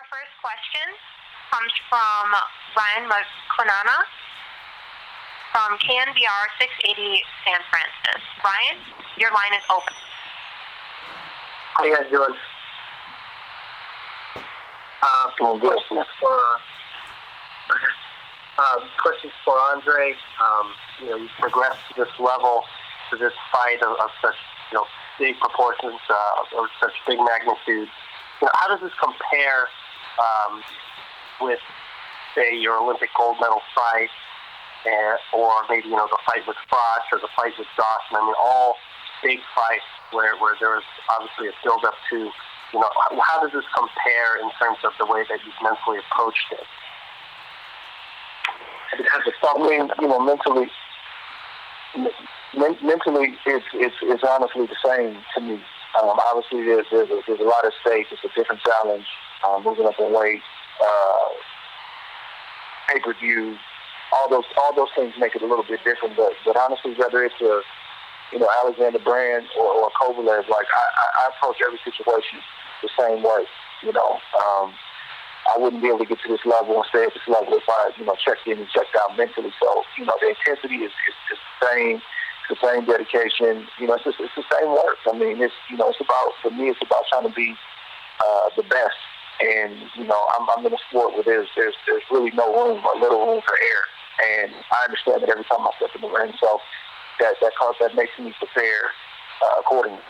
first question comes from Ryan McClenana from KNBR 680 San Francisco. Ryan, your line is open. How you guys doing? Questions for Andre. You progressed to this level, to this fight of such big proportions, or such big magnitude. How does this compare with, say, your Olympic gold medal fight, or maybe the fight with Froch or the fight with Dawson? I mean, all big fights where there was obviously a build-up to. How does this compare in terms of the way that you've mentally approached it? Mentally, it's honestly the same to me. Obviously, there's a lot at stake. It's a different challenge. Moving up in weight, pay-per-view, all those things make it a little bit different. But honestly, whether it's Alexander Brand or Kovalev, I approach every situation the same way. I wouldn't be able to get to this level and stay at this level if I, checked in and checked out mentally. So, the intensity is the same. It's the same dedication. It's the same work. I mean, it's about, for me, it's about trying to be the best. And, I'm in a sport where there's really no room or little room for error. And I understand that every time I step in the ring. So that makes me prepare accordingly.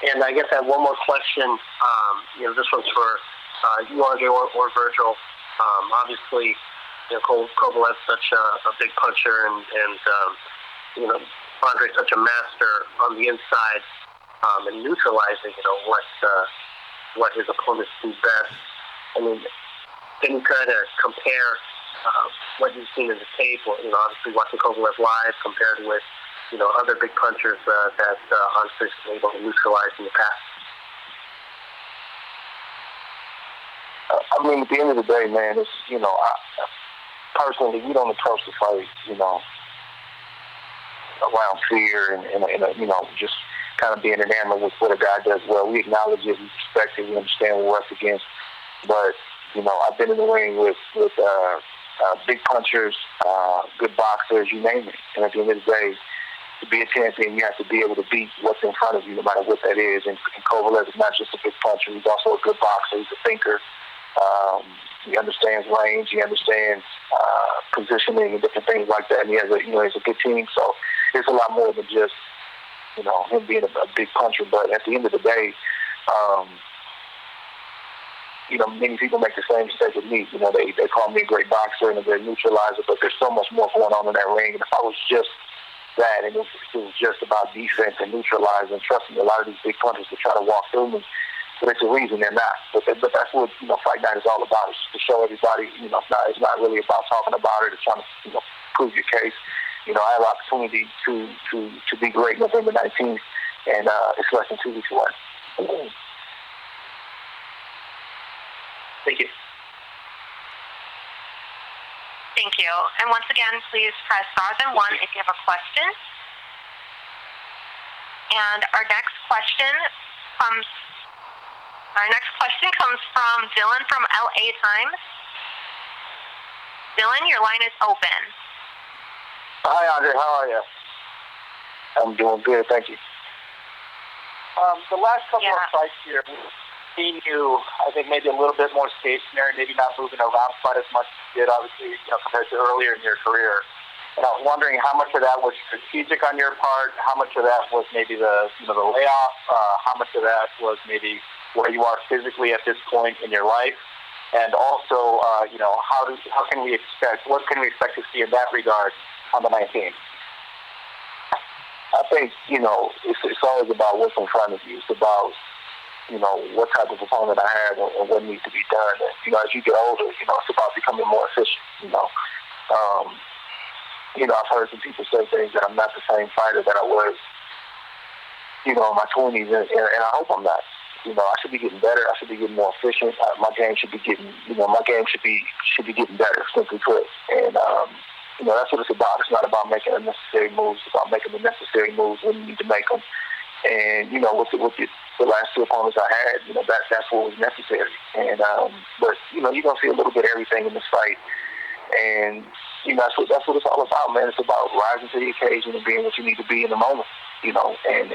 And I guess I have one more question. This one's for you, Andre, or Virgil. Obviously, Kovalev's such a big puncher, and Andre's such a master on the inside and neutralizing, what his opponents do best. I mean, can you kind of compare what you've seen in the tape, or obviously watching Kovalev live compared with other big punchers that Andre's been able to neutralize in the past? I mean, at the end of the day, man, it's, personally, we don't approach the fight, around fear and just kind of being enamored with what a guy does well. We acknowledge it, we respect it, we understand what we're up against. But, I've been in the ring with big punchers, good boxers, you name it. And at the end of the day, to be a champion, you have to be able to beat what's in front of you, no matter what that is. And Kovalev is not just a big puncher; he's also a good boxer. He's a thinker. He understands range. He understands positioning and different things like that. And he has a good team. So it's a lot more than just him being a big puncher. But at the end of the day, many people make the same mistake with me. They call me a great boxer and a great neutralizer, but there's so much more going on in that ring. And if I was just that, and it was just about defense and neutralizing, trusting a lot of these big punchers to try to walk through me, there's a reason they're not. But that's what Fight Night is all about. It's to show everybody. It's not really about talking about it. It's trying to prove your case. I have an opportunity to be great November 19th, and it's less than 2 weeks away. Thank you. Thank you. And once again, please press star then 1 if you have a question. And our next question comes from Dylan from LA Times. Dylan, your line is open. Hi, Andre. How are you? I'm doing good, thank you. The last couple of fights here, seen you, I think, maybe a little bit more stationary, maybe not moving around quite as much as you did, obviously, compared to earlier in your career. And I was wondering how much of that was strategic on your part, how much of that was maybe the layoff, how much of that was maybe where you are physically at this point in your life, and also, what can we expect to see in that regard on the 19th? I think, it's always about what's in front of you. It's about what type of opponent I have and what needs to be done. And, as you get older, it's about becoming more efficient, I've heard some people say things that I'm not the same fighter that I was, in my 20s, and I hope I'm not. I should be getting better. I should be getting more efficient. My game should be getting, should be getting better, simply put. And, that's what it's about. It's not about making unnecessary moves. It's about making the necessary moves when you need to make them. And, with the last two opponents I had, that's what was necessary. And but you're gonna see a little bit of everything in this fight, and that's what it's all about, man. It's about rising to the occasion and being what you need to be in the moment, and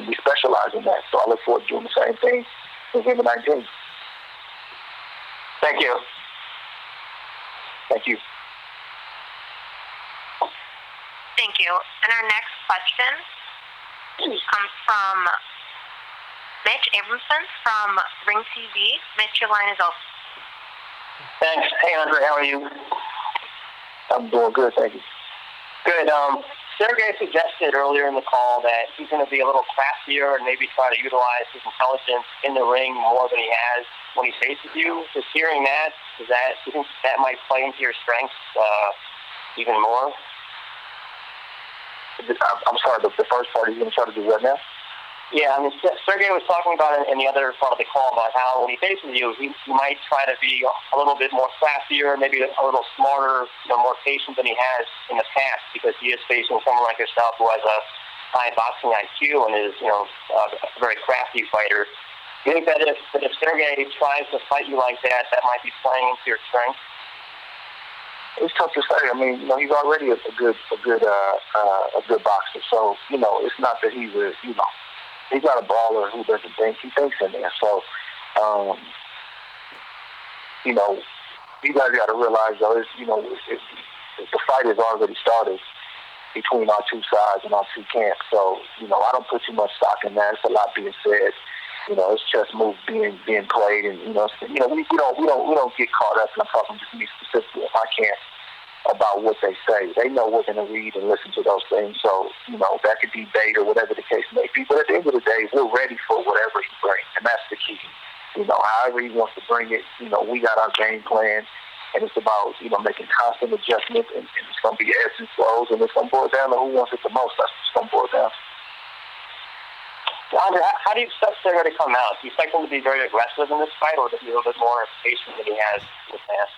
we specialize in that. So I look forward to doing the same thing in November 19th. Thank you. Thank you. Thank you. And our next question comes from Mitch Abramson from Ring TV. Mitch, your line is open. Thanks. Hey, Andre, how are you? I'm doing good, thank you. Good. Sergey suggested earlier in the call that he's going to be a little craftier and maybe try to utilize his intelligence in the ring more than he has when he faces you. Just hearing that, do you think that might play into your strengths even more? I'm sorry, the first part, he's going to try to do what now? Yeah, I mean, Sergey was talking about it in the other part of the call about how when he faces you, he might try to be a little bit more craftier, maybe a little smarter, more patient than he has in the past, because he is facing someone like yourself who has a high boxing IQ and is, a very crafty fighter. Do you think that if Sergey tries to fight you like that, that might be playing into your strength? It's tough to say. I mean, he's already a good boxer. So, it's not that he's he's not a brawler who doesn't think. He thinks in there. So, you guys got to realize, though, the fight has already started between our two sides and our two camps. So, I don't put too much stock in that. It's a lot being said. It's chess moves being played, and we don't get caught up. And I'm talking just me specifically if I can't about what they say. They know we're going to read and listen to those things. So, that could be bait or whatever the case may be. But at the end of the day, we're ready for whatever he brings, and that's the key. However he wants to bring it, we got our game plan, and it's about, making constant adjustments, and it's going to be ebbs and flows, and it's going to boil down to who wants it the most. That's what's going to boil down. Andre, how do you expect Sergey to come out? Do you expect him to be very aggressive in this fight, or to be a little bit more patient than he has in the past?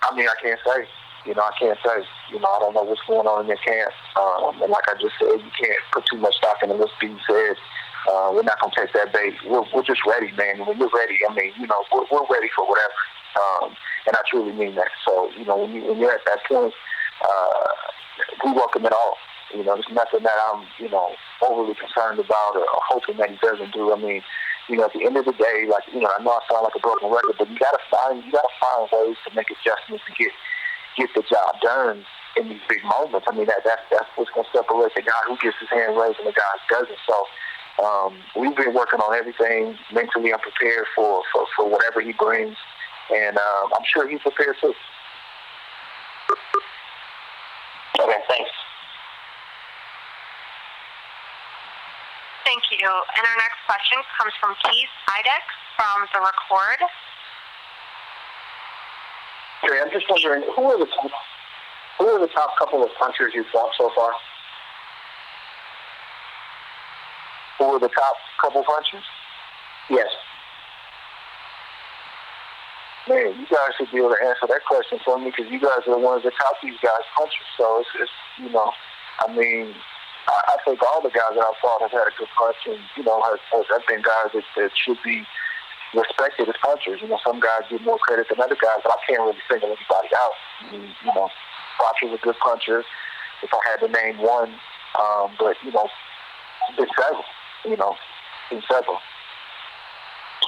I mean, I can't say. I can't say. I don't know what's going on in their camp. And like I just said, you can't put too much stock into what's being said. We're not going to take that bait. We're just ready, man. When you're ready, I mean, we're ready for whatever. And I truly mean that. So, when you're at that point, we welcome it all. There's nothing that I'm, overly concerned about or hoping that he doesn't do. I mean, at the end of the day, I know I sound like a broken record, but you gotta find ways to make adjustments to get the job done in these big moments. I mean, that's what's gonna separate the guy who gets his hand raised and the guy who doesn't. So we've been working on everything. Mentally, I'm prepared for whatever he brings, and I'm sure he's prepared too. Okay, thanks. Thank you. And our next question comes from Keith Idek from The Record. Okay, I'm just wondering, who are the top couple of punchers you've fought so far? Who are the top couple punchers? Yes. Man, you guys should be able to answer that question for me, because you guys are the ones that top these guys punchers. So it's I mean, I think all the guys that I've fought have had a good punch, and have been guys that should be respected as punchers. Some guys get more credit than other guys, but I can't really single anybody out. I mean, Foster's a good puncher, if I had to name one. But been several. Been several.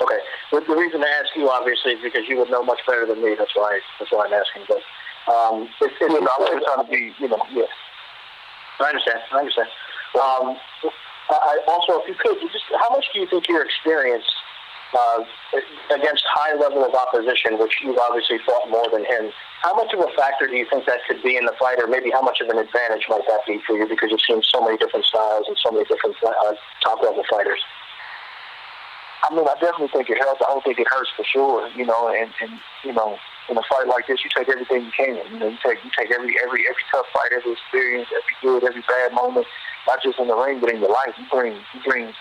Okay. The reason I ask you, obviously, is because you would know much better than me. That's why I'm asking. But I'm just trying to be, yeah. I understand. Also, if you could, how much do you think your experience against high level of opposition, which you've obviously fought more than him, how much of a factor do you think that could be in the fight, or maybe how much of an advantage might that be for you, because you've seen so many different styles and so many different top-level fighters? I mean, I definitely think it helps. I don't think it hurts for sure, and in a fight like this, you take everything you can. You take every tough fight, every experience, every good, every bad moment, not just in the ring, but in your life. You bring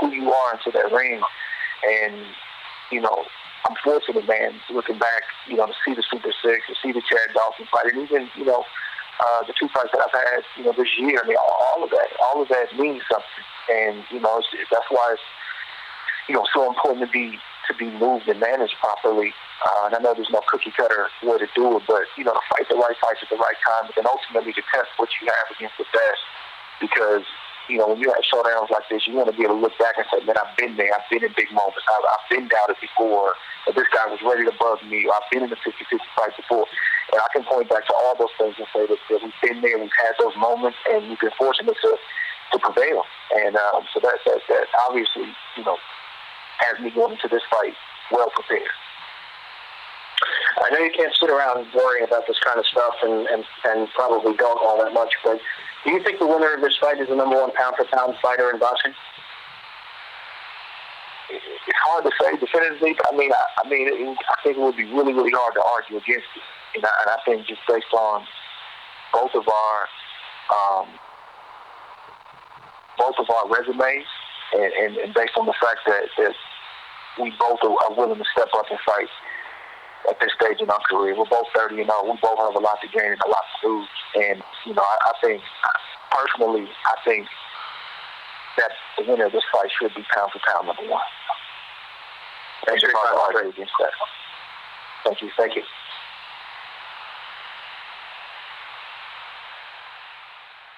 who you are into that ring. And, I'm fortunate, man, looking back, to see the Super Six, to see the Chad Dawson fight, and even, the two fights that I've had, this year. I mean, all of that means something. And that's why it's so important to be moved and managed properly. And I know there's no cookie cutter way to do it, but to fight the right fights at the right time, but then ultimately to test what you have against the best. Because when you have showdowns like this, you want to be able to look back and say, man, I've been there. I've been in big moments. I've been doubted before. Or this guy was ready to bug me. Or I've been in a 50-50 fight before. And I can point back to all those things and say that we've been there, we've had those moments, and we've been fortunate to prevail. And so that obviously, has me going into this fight well prepared. I know you can't sit around worrying about this kind of stuff and probably don't all that much, but do you think the winner of this fight is the number one pound-for-pound fighter in boxing? It's hard to say definitively. I think it would be really, really hard to argue against it. And I think just based on both of our resumes and based on the fact that we both are willing to step up and fight at this stage in our career. We're both 30 and 0. We both have a lot to gain and a lot to lose. And, I think, personally, that the winner of this fight should be pound for pound number one. Thank you. Against that. Thank you. Thank you.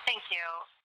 Thank you.